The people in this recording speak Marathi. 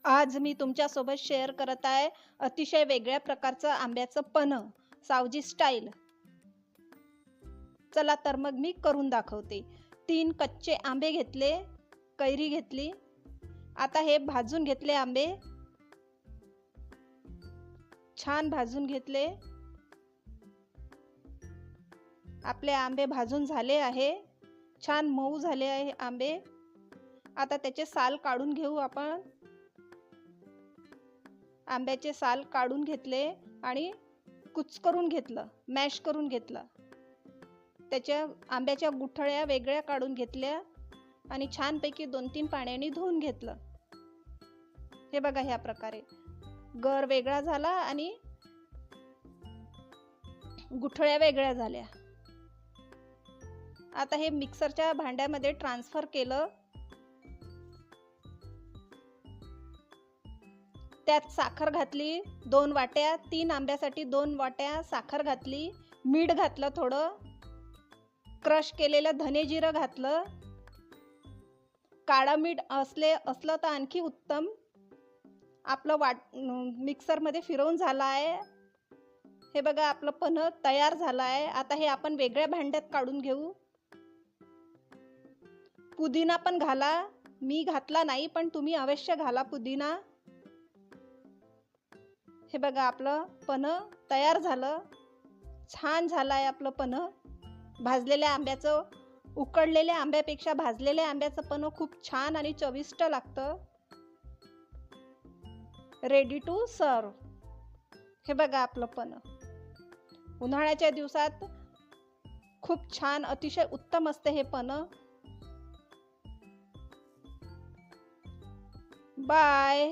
आज मी तुमच्यासोबत शेअर करत आहे अतिशय वेगळ्या प्रकारचं आंब्याचं पन्ह, सावजी स्टाईल. चला तर मग मी करून दाखवते. 3 कच्चे आंबे घेतले, कैरी घेतली. आता हे भाजून घेतले आंबे, छान भाजून घेतले. आपले आंबे भाजून झाले आहे, छान मऊ झाले आहे आंबे. आता त्याचे साल काढून घेऊ आपण. आंब्याचे साल काढून घेतले आणि कुचकरून घेतलं, मॅश करून घेतलं. त्याच्या आंब्याच्या गुठळ्या वेगळ्या काढून घेतल्या आणि छानपैकी 2-3 पाण्याने धुवून घेतलं. हे बघा, ह्या प्रकारे गर वेगळा झाला आणि गुठळ्या वेगळ्या झाल्या. आता हे मिक्सरच्या भांड्यामध्ये ट्रान्सफर केलं. त्यात साखर घातली 2 वाट्या. 3 आंब्यासाठी 2 वाट्या साखर घातली. मीठ घातलं थोडं. क्रश केलेलं धने जिरं घातलं. काळं मीठ असलं तर आणखी उत्तम. आपलं मिक्सरमध्ये फिरवून झालं आहे. हे बघा, आपलं पन्ह तयार झालं आहे. आता हे आपण वेगळ्या भांड्यात काढून घेऊ. पुदिना पण घाला. मी घातला नाही, पण तुम्ही अवश्य घाला पुदिना. हे बघा, आपलं पन्ह तयार झालं. छान झालं आहे आपलं पन्ह. भाजलेल्या आंब्याचं, उकडलेल्या आंब्यापेक्षा भाजलेल्या आंब्याचं पन्ह खूप छान आणि चविष्ट लागतं. Ready to serve. हे बघा आपलं पन्ह. उन्हाळ्याच्या दिवसात खूप छान, अतिशय उत्तम असते हे पन्ह. बाय.